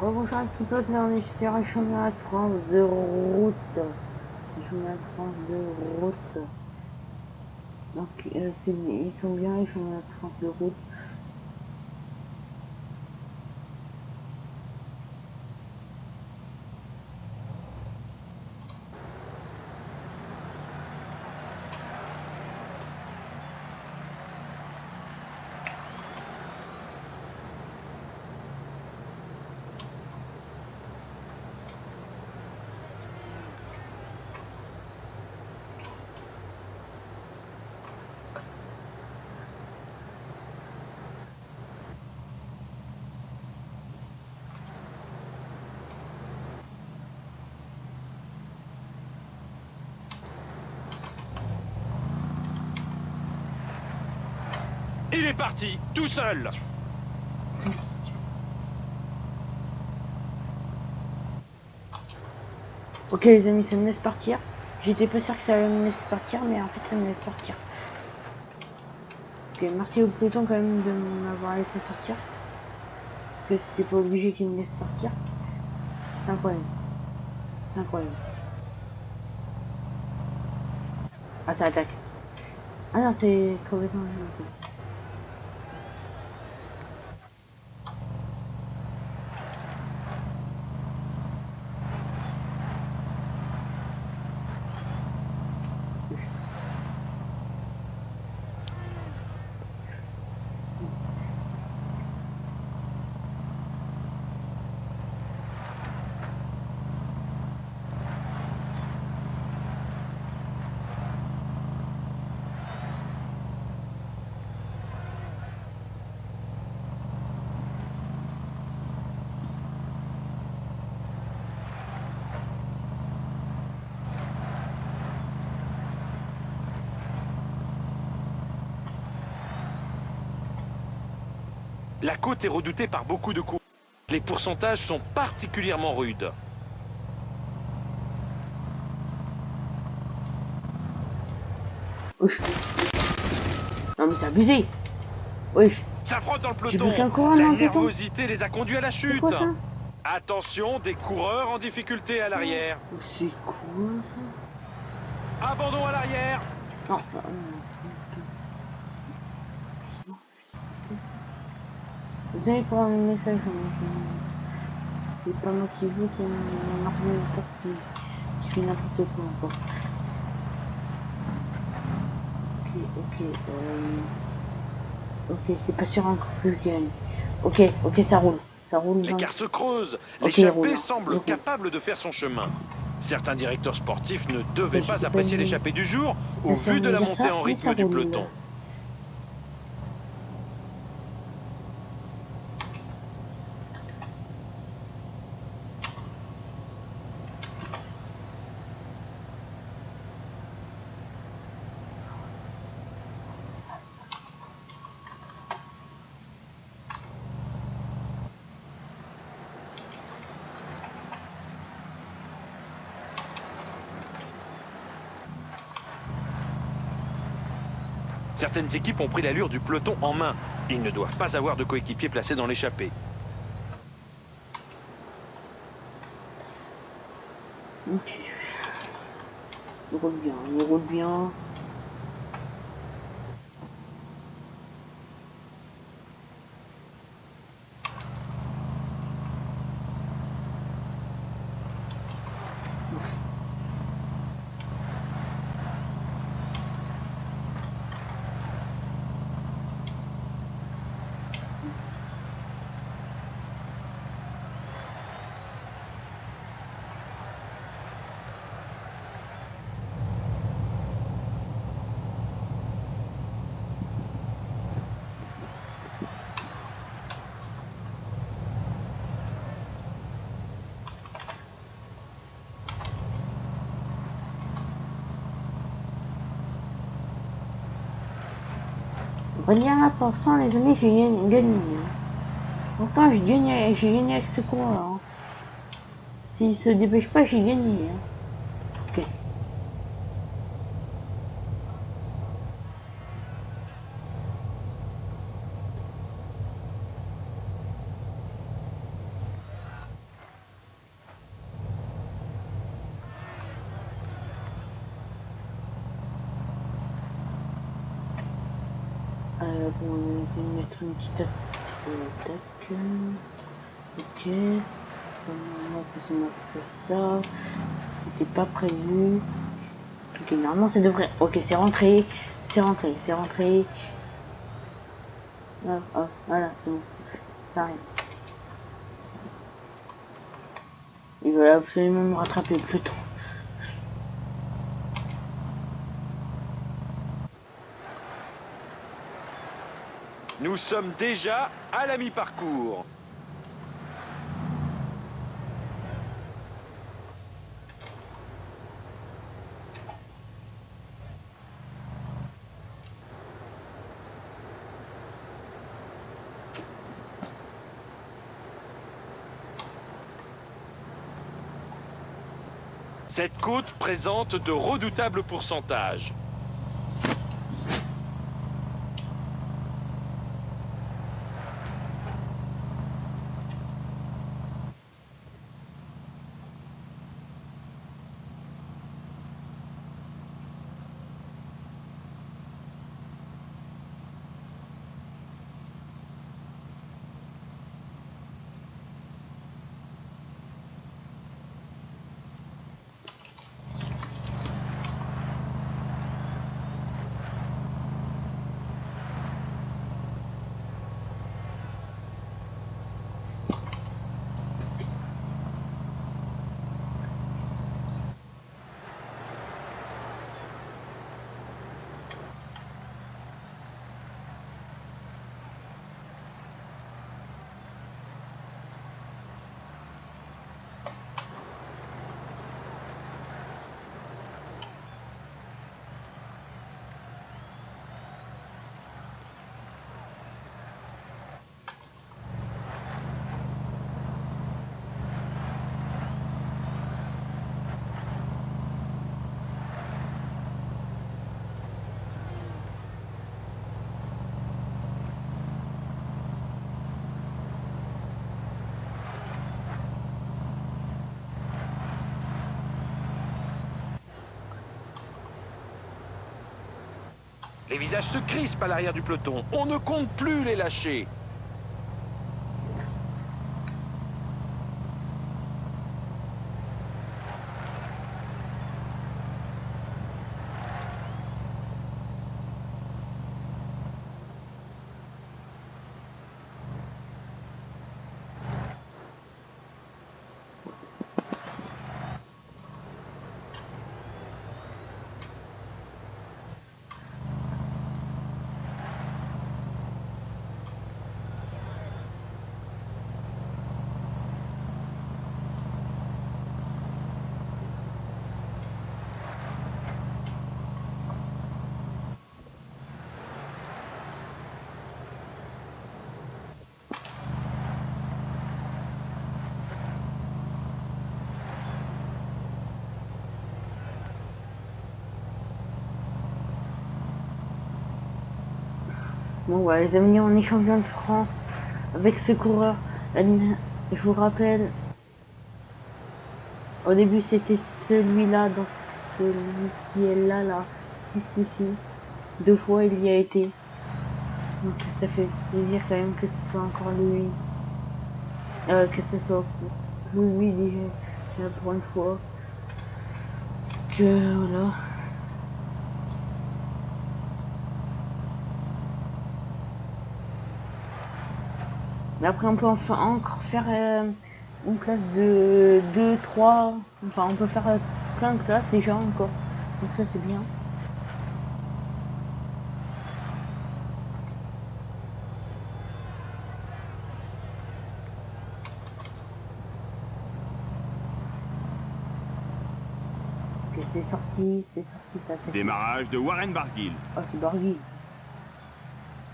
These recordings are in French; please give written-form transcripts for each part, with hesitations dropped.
Rebonjour un petit peu, là on est sur un championnat de France de route. Un championnat de France de route. Donc ils sont bien les championnats de France de route. Il est parti, tout seul. Ok les amis, ça me laisse partir. J'étais pas sûr que ça allait me laisser partir, mais en fait ça me laisse partir. Ok, merci au peloton quand même de m'avoir laissé sortir. Parce que c'était pas obligé qu'il me laisse sortir. C'est incroyable. C'est incroyable. Ah ça attaque. Ah non c'est complètement... La côte est redoutée par beaucoup de coups. Les pourcentages sont particulièrement rudes. Ouf. Non mais c'est abusé. Wesh. S'affrontent dans le J'ai plus peloton. qu'un courant La dans le peloton. nervosité les a conduits à la C'est quoi chute. ça? Attention, des coureurs en difficulté à l'arrière. Oh, c'est quoi ça? Abandon à l'arrière. Non, vous allez pour un message. C'est pas moi qui veux, c'est mon ordinateur qui fait n'importe quoi encore. Ok, ok, c'est pas sûr encore que je gagne. Ok, ça roule. Ça roule. L'écart se creuse. Ok, il roule. L'échappée Il semble roule. capable de faire son chemin. Certains directeurs sportifs ne Ok, devaient j'étais pas pas apprécier l'échappée du jour au censé vu de me la dire montée ça, en mais ça rythme du roule. peloton. Certaines équipes ont pris l'allure du peloton en main. Ils ne doivent pas avoir de coéquipiers placés dans l'échappée. Ok. Il roule bien, il roule bien. Regarde, pourtant les amis, j'ai gagné. Pourtant j'ai gagné avec ce coureur. Hein. S'il se dépêche pas, j'ai gagné. Hein. Ok. Bon, on va essayer de mettre une petite tac. Ok. Normalement, on peut faire ça. C'était pas prévu. Ok, normalement, ça devrait. Ok, c'est rentré. C'est rentré. C'est rentré. Ah, ah, voilà, c'est bon. Ça arrive. Il veut absolument me rattraper plus tôt. Nous sommes déjà à la mi-parcours. Cette côte présente de redoutables pourcentages. Les visages se crispent à l'arrière du peloton. On ne compte plus les lâcher. Bon, voilà, les amis, on est champion de France avec ce coureur. Je vous rappelle, au début, c'était celui-là, donc celui qui est là, ici. 2 fois, il y a été. Donc, ça fait plaisir quand même que ce soit encore lui. Que ce soit lui déjà pour une fois. Que voilà. Mais après, on peut enfin encore faire une classe de 2 3. Enfin, on peut faire plein de classes déjà encore. Donc ça, c'est bien. Ok, c'est sorti, ça fait. Démarrage de Warren Barguil. Oh, c'est Bargy.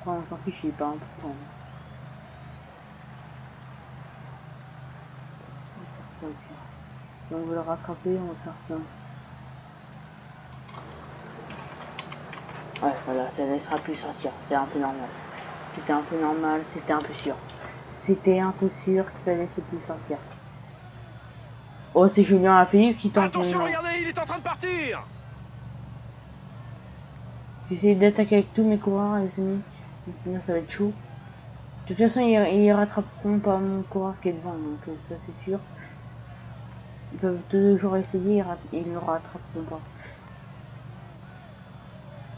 On s'en fiche, il est pas important. Donc, si on veut le rattraper, on va faire ça. Ouais, voilà, ça ne laissera plus sortir. C'est un peu normal. C'était un peu normal, c'était un peu sûr. C'était un peu sûr que ça laissait plus sortir. Oh, c'est Julien Alaphilippe qui tente Attention, maintenant. regardez, il est en train de partir. J'essaie d'attaquer avec tous mes coureurs, les amis. Sinon, ça va être chaud. De toute façon, ils rattraperont pas mon coureur qui est devant, donc ça c'est sûr. Ils peuvent toujours essayer, ils ne rattraperont pas.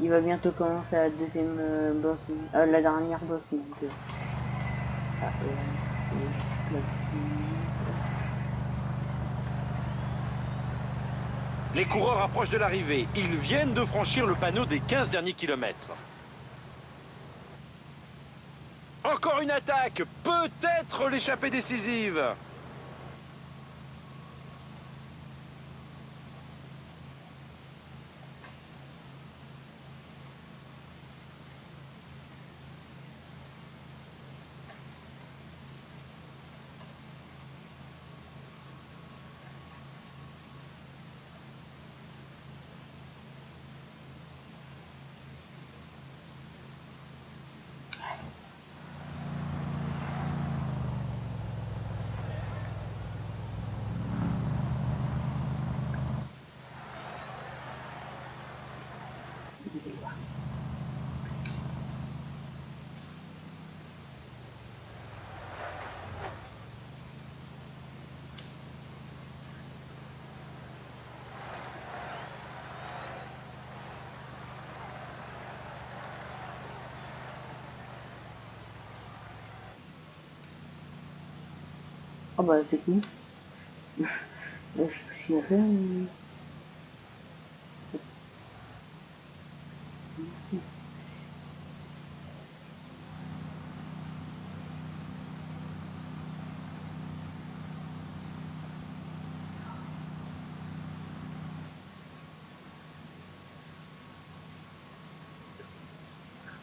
Il va bientôt commencer la deuxième boss, la dernière boss, donc ah, Les coureurs approchent de l'arrivée. Ils viennent de franchir le panneau des 15 derniers kilomètres. Encore une attaque. Peut-être l'échappée décisive. Ah bah c'est qui? Je suis à faire.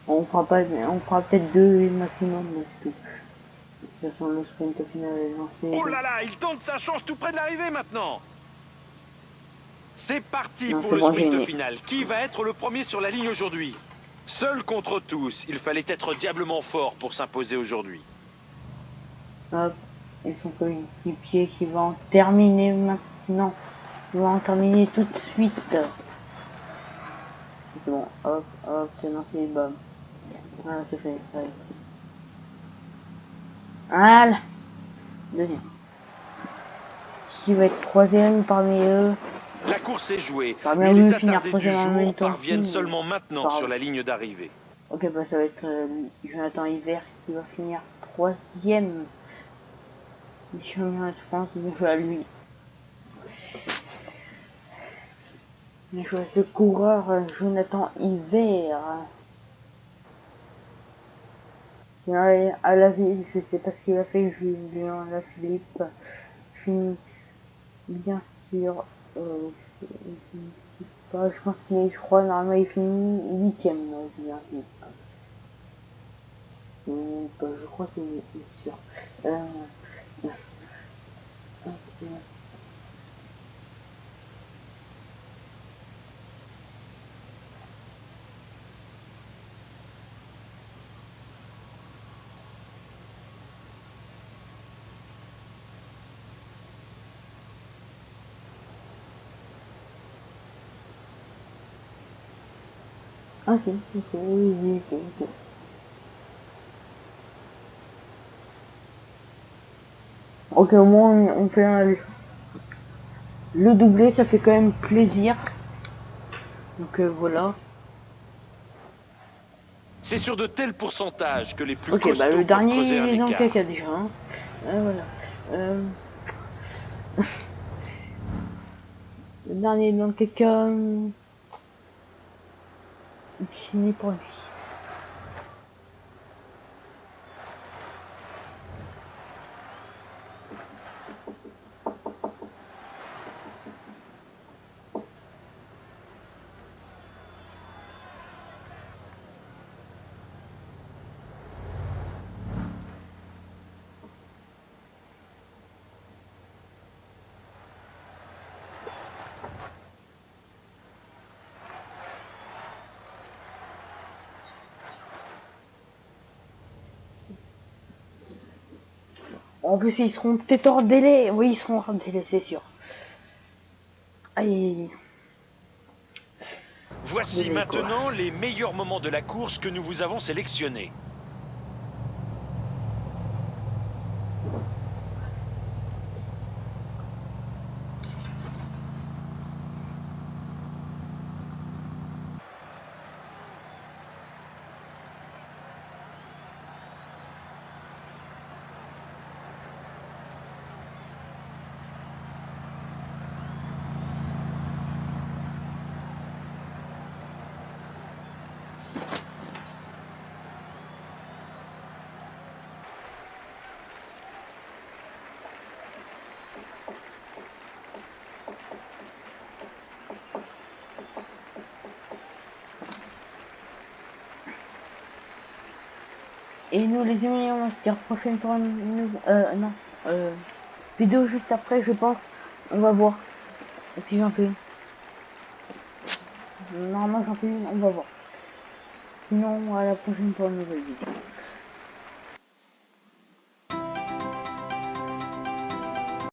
On fera pas, on fera peut-être deux maximum, mais c'est tout. De toute façon, le sprint au final est lancé. Oh Donc... là là, il tente sa chance tout près de l'arrivée maintenant. C'est parti Non, pour c'est le bon, j'ai sprint gagné. final. Qui va être le premier sur la ligne aujourd'hui? Seul contre tous, il fallait être diablement fort pour s'imposer aujourd'hui. Hop, et son coéquipier qui va en terminer maintenant. Il va en terminer tout de suite. C'est bon, hop, hop, c'est lancé, bam. Voilà, c'est fait. Allez. Voilà, deuxième. Qui va être troisième parmi eux? La course est jouée, J'aurais bien mais les voulu finir attardés du troisième en même jour temps que lui, parviennent mais seulement c'est maintenant pas sur grave. la ligne d'arrivée. Ok, bah ça va être Jonathan Hiver qui va finir troisième du championnat de France. Bien joué à lui. Bien joué à ce coureur, Jonathan Hiver. À la ville, je sais pas ce qu'il a fait, Julien Lafilippe. Fini, bien sûr, je sais pas, je pense qu'il, je crois, normalement, il finit huitième, Julien Lafilippe. Je crois que c'est sûr. Ok. Ah si, ok, oui, ok. Ok, au moins on fait le doublé, ça fait quand même plaisir. Donc voilà. C'est sur de tels pourcentages que les plus Ok, bah le costauds peuvent dernier creuser il un est dans le écart. caca déjà. Hein. Voilà. Le dernier est dans le caca. Fini pour lui. En plus, ils seront peut-être hors délai. Oui, ils seront hors délai, c'est sûr. Aïe. Voici Délai, quoi. maintenant les meilleurs moments de la course que nous vous avons sélectionnés. Et nous les amis, on va se dire prochaine pour non, vidéo juste après, je pense. On va voir. Et puis j'en fais une. Normalement j'en fais une, on va voir. Sinon à la prochaine pour une nouvelle vidéo.